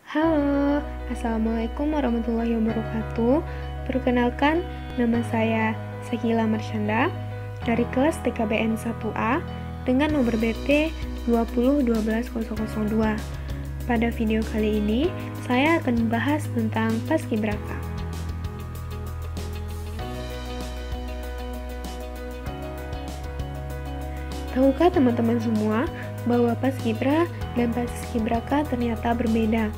Halo, Assalamualaikum warahmatullahi wabarakatuh. Perkenalkan, nama saya Sakila Marsyanda dari kelas TKBN 1A dengan nomor BT 2012002. Pada video kali ini, saya akan membahas tentang Paskibraka. Tahukah teman-teman semua bahwa Paskibra dan Paskibraka ternyata berbeda?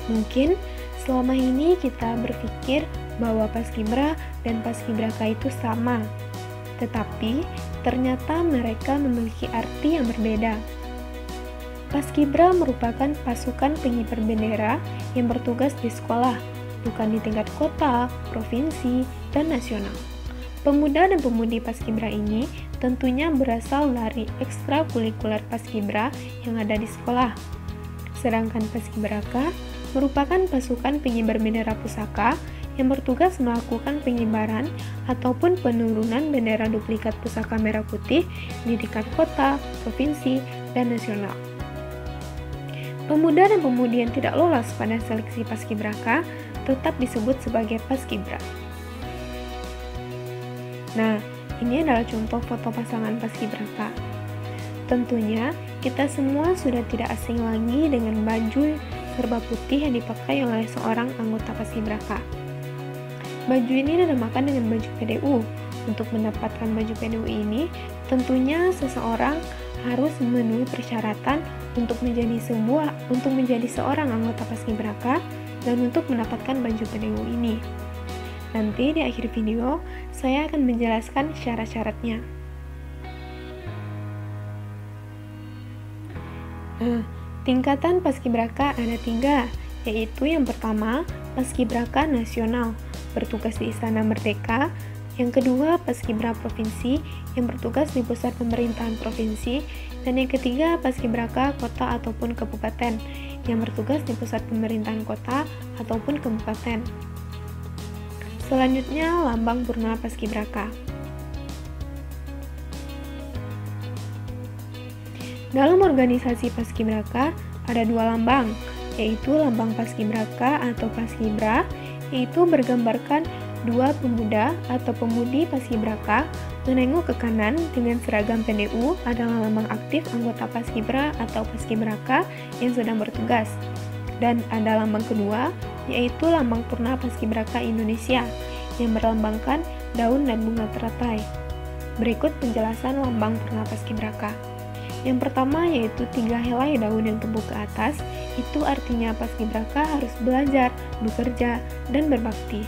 Mungkin selama ini kita berpikir bahwa Paskibra dan Paskibraka itu sama, tetapi ternyata mereka memiliki arti yang berbeda. Paskibra merupakan pasukan pengibar bendera yang bertugas di sekolah, bukan di tingkat kota, provinsi, dan nasional. Pemuda dan pemudi Paskibra ini tentunya berasal dari ekstrakurikuler Paskibra yang ada di sekolah. Sedangkan Paskibraka merupakan pasukan pengibar bendera pusaka yang bertugas melakukan pengibaran ataupun penurunan bendera duplikat pusaka merah putih di tingkat kota, provinsi, dan nasional. Pemuda dan pemudi yang tidak lolos pada seleksi Paskibraka tetap disebut sebagai Paskibra. Nah, ini adalah contoh foto pasangan Paskibraka. Tentunya, kita semua sudah tidak asing lagi dengan baju serba putih yang dipakai oleh seorang anggota Paskibraka. Baju ini dinamakan dengan baju PDU. Untuk mendapatkan baju PDU ini, tentunya seseorang harus memenuhi persyaratan untuk menjadi seorang anggota Paskibraka dan untuk mendapatkan baju PDU ini. Nanti di akhir video, saya akan menjelaskan syarat-syaratnya. Tingkatan Paskibraka ada 3, yaitu yang pertama, Paskibraka Nasional, bertugas di Istana Merdeka. Yang kedua, Paskibra Provinsi, yang bertugas di pusat pemerintahan provinsi. Dan yang ketiga, Paskibraka Kota ataupun Kabupaten, yang bertugas di pusat pemerintahan kota ataupun kabupaten. Selanjutnya, lambang Purna Paskibraka. Dalam organisasi Paskibraka ada 2 lambang, yaitu lambang Paskibraka atau Paskibra, yaitu bergambarkan 2 pemuda atau pemudi Paskibraka menengok ke kanan dengan seragam PDU adalah lambang aktif anggota Paskibra atau Paskibraka yang sedang bertugas. Dan ada lambang kedua, yaitu lambang Purna Paskibraka Indonesia yang berlambangkan daun dan bunga teratai. Berikut penjelasan lambang Purna Paskibraka. Yang pertama yaitu 3 helai daun yang tumbuh ke atas, itu artinya Paskibraka harus belajar, bekerja, dan berbakti.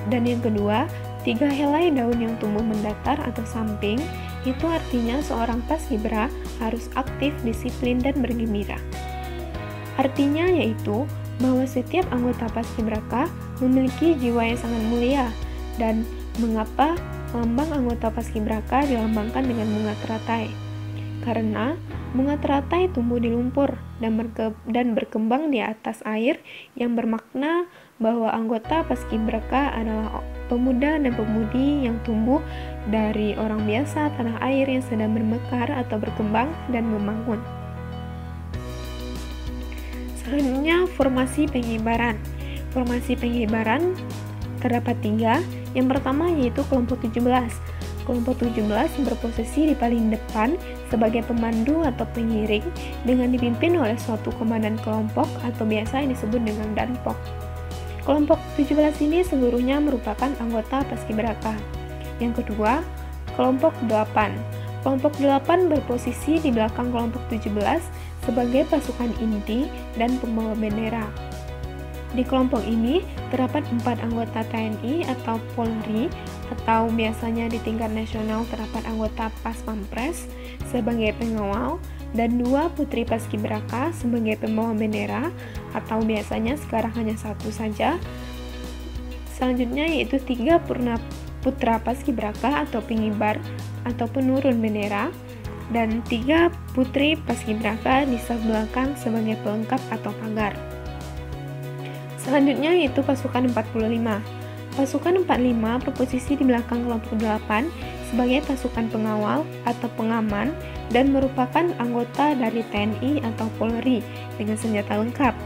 Dan yang kedua, 3 helai daun yang tumbuh mendatar atau samping, itu artinya seorang Paskibra harus aktif, disiplin, dan bergembira. Artinya yaitu bahwa setiap anggota Paskibraka memiliki jiwa yang sangat mulia. Dan mengapa lambang anggota Paskibraka dilambangkan dengan bunga teratai? Karena bunga teratai tumbuh di lumpur dan berkembang di atas air, yang bermakna bahwa anggota Paskibraka adalah pemuda dan pemudi yang tumbuh dari orang biasa tanah air yang sedang bermekar atau berkembang dan membangun. Selanjutnya, formasi pengibaran. Formasi pengibaran terdapat 3. Yang pertama yaitu kelompok 17. Kelompok 17 berposisi di paling depan sebagai pemandu atau pengiring dengan dipimpin oleh suatu komandan kelompok atau biasa disebut dengan danpok. Kelompok 17 ini seluruhnya merupakan anggota Paskibraka. Yang kedua, kelompok 8. Kelompok 8 berposisi di belakang kelompok 17 sebagai pasukan inti dan pembawa bendera. Di kelompok ini terdapat 4 anggota TNI atau Polri, atau biasanya di tingkat nasional terdapat anggota Pas Pampres sebagai pengawal, dan 2 putri Paskibraka sebagai pembawa bendera, atau biasanya sekarang hanya 1 saja. Selanjutnya yaitu 3 putra Paskibraka atau pengibar atau penurun bendera, dan 3 putri Paskibraka di saf belakang sebagai pelengkap atau pagar. Selanjutnya yaitu pasukan 45. Pasukan 45 berposisi di belakang kelompok 8 sebagai pasukan pengawal atau pengaman dan merupakan anggota dari TNI atau Polri dengan senjata lengkap.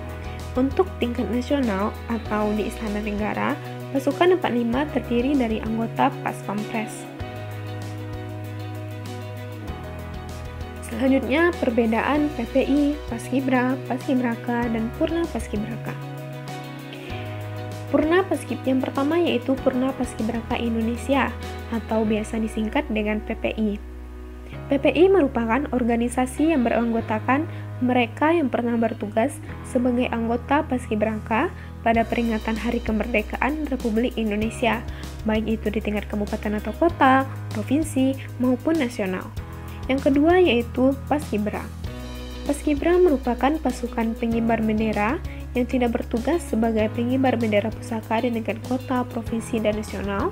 Untuk tingkat nasional atau di Istana Negara, pasukan 45 terdiri dari anggota Pas Pampres. Selanjutnya, perbedaan PPI, Paskibra, Paskibraka, dan Purna Paskibraka. Yang pertama yaitu Purna Paskibraka Indonesia atau biasa disingkat dengan PPI. PPI merupakan organisasi yang beranggotakan mereka yang pernah bertugas sebagai anggota Paskibraka pada peringatan Hari Kemerdekaan Republik Indonesia, baik itu di tingkat kabupaten atau kota, provinsi, maupun nasional. Yang kedua yaitu Paskibra. Paskibra merupakan pasukan pengibar bendera yang tidak bertugas sebagai pengibar bendera pusaka di tingkat kota, provinsi, dan nasional,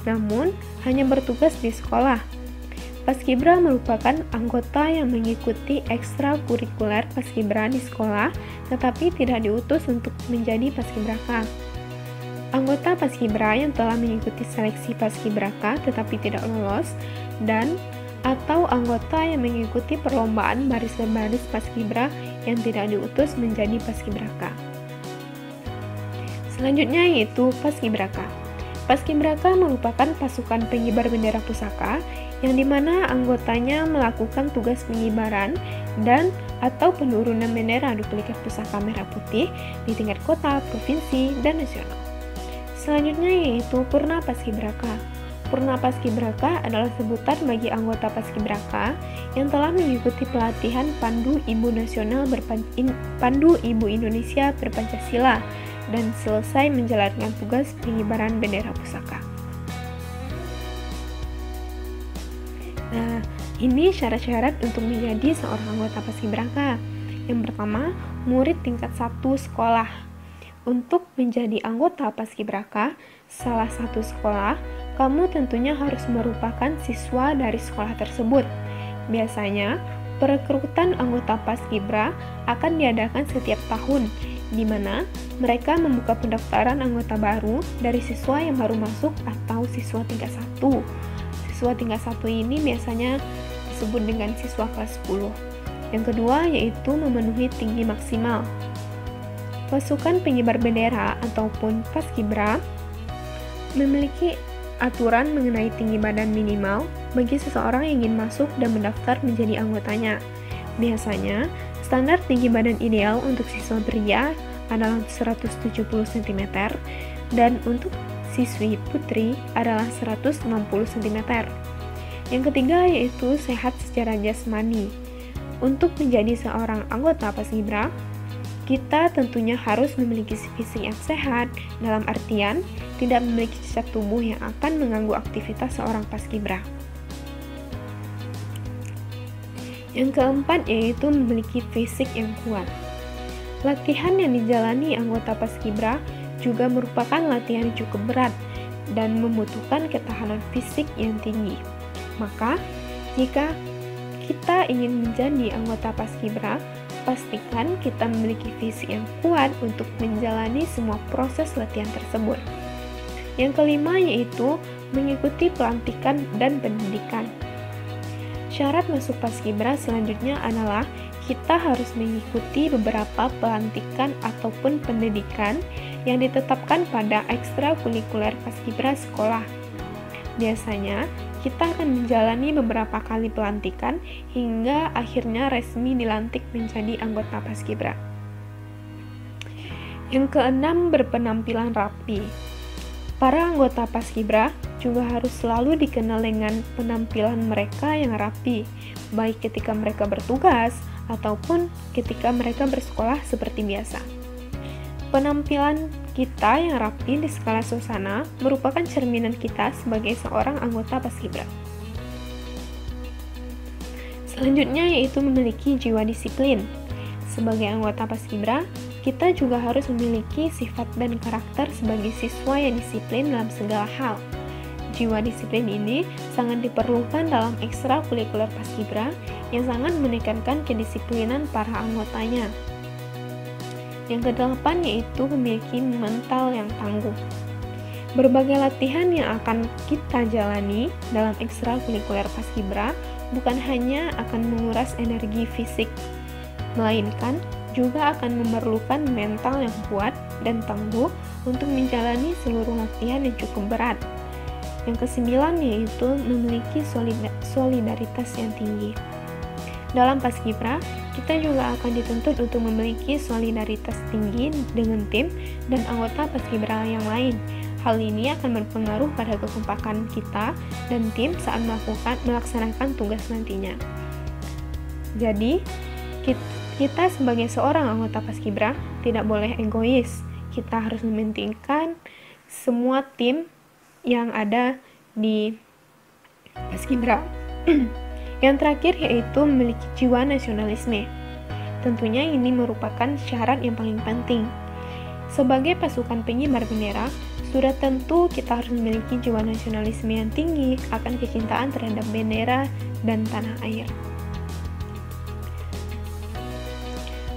namun hanya bertugas di sekolah. Paskibra merupakan anggota yang mengikuti ekstrakurikuler Paskibra di sekolah, tetapi tidak diutus untuk menjadi Paskibraka. Anggota Paskibra yang telah mengikuti seleksi Paskibraka tetapi tidak lolos, dan atau anggota yang mengikuti perlombaan baris berbaris Paskibra yang tidak diutus menjadi Paskibraka. Selanjutnya yaitu Paskibraka. Paskibraka merupakan pasukan pengibar bendera pusaka yang dimana anggotanya melakukan tugas pengibaran dan atau penurunan bendera duplikat pusaka merah putih di tingkat kota, provinsi, dan nasional. Selanjutnya yaitu Purna Paskibraka. Purna Paskibraka adalah sebutan bagi anggota Paskibraka yang telah mengikuti pelatihan Pandu Ibu Indonesia Berpancasila dan selesai menjalankan tugas pengibaran bendera pusaka. Nah, ini syarat-syarat untuk menjadi seorang anggota Paskibraka. Yang pertama, murid tingkat 1 sekolah. Untuk menjadi anggota Paskibraka, salah satu sekolah, kamu tentunya harus merupakan siswa dari sekolah tersebut. Biasanya, perekrutan anggota Paskibra akan diadakan setiap tahun, di mana mereka membuka pendaftaran anggota baru dari siswa yang baru masuk atau siswa tingkat 1. Siswa tingkat 1 ini biasanya disebut dengan siswa kelas 10. Yang kedua yaitu memenuhi tinggi maksimal. Pasukan pengibar bendera ataupun Paskibra memiliki aturan mengenai tinggi badan minimal bagi seseorang yang ingin masuk dan mendaftar menjadi anggotanya. Biasanya, standar tinggi badan ideal untuk siswa pria adalah 170 cm dan untuk siswi putri adalah 160 cm. Yang ketiga yaitu sehat secara jasmani. Untuk menjadi seorang anggota Paskibra, kita tentunya harus memiliki fisik yang sehat, dalam artian tidak memiliki cacat tubuh yang akan mengganggu aktivitas seorang Paskibra. Yang keempat yaitu memiliki fisik yang kuat. Latihan yang dijalani anggota Paskibra juga merupakan latihan yang cukup berat dan membutuhkan ketahanan fisik yang tinggi. Maka, jika kita ingin menjadi anggota Paskibra, pastikan kita memiliki fisik yang kuat untuk menjalani semua proses latihan tersebut. Yang kelima yaitu mengikuti pelantikan dan pendidikan. Syarat masuk Paskibra selanjutnya adalah kita harus mengikuti beberapa pelantikan ataupun pendidikan yang ditetapkan pada ekstrakurikuler Paskibra sekolah. Biasanya, kita akan menjalani beberapa kali pelantikan hingga akhirnya resmi dilantik menjadi anggota Paskibra. Yang keenam, berpenampilan rapi. Para anggota Paskibra juga harus selalu dikenal dengan penampilan mereka yang rapi, baik ketika mereka bertugas ataupun ketika mereka bersekolah seperti biasa. Penampilan kita yang rapi di skala suasana merupakan cerminan kita sebagai seorang anggota Paskibra. Selanjutnya yaitu memiliki jiwa disiplin. Sebagai anggota Paskibra, kita juga harus memiliki sifat dan karakter sebagai siswa yang disiplin dalam segala hal. Jiwa disiplin ini sangat diperlukan dalam ekstrakurikuler Paskibra yang sangat menekankan kedisiplinan para anggotanya. Yang kedelapan yaitu memiliki mental yang tangguh. Berbagai latihan yang akan kita jalani dalam ekstrakurikuler Paskibra bukan hanya akan menguras energi fisik, melainkan juga akan memerlukan mental yang kuat dan tangguh untuk menjalani seluruh latihan yang cukup berat. Yang kesembilan yaitu memiliki solidaritas yang tinggi. Dalam Paskibra, kita juga akan dituntut untuk memiliki solidaritas tinggi dengan tim dan anggota Paskibra yang lain. Hal ini akan berpengaruh pada kekompakan kita dan tim saat melaksanakan tugas nantinya. Jadi, kita sebagai seorang anggota Paskibra tidak boleh egois. Kita harus mementingkan semua tim yang ada di Paskibra. Yang terakhir yaitu memiliki jiwa nasionalisme. Tentunya ini merupakan syarat yang paling penting. Sebagai pasukan pengibar bendera, sudah tentu kita harus memiliki jiwa nasionalisme yang tinggi akan kecintaan terhadap bendera dan tanah air.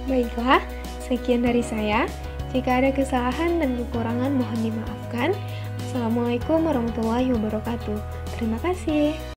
Baiklah, sekian dari saya. Jika ada kesalahan dan kekurangan mohon dimaafkan. Assalamualaikum warahmatullahi wabarakatuh. Terima kasih.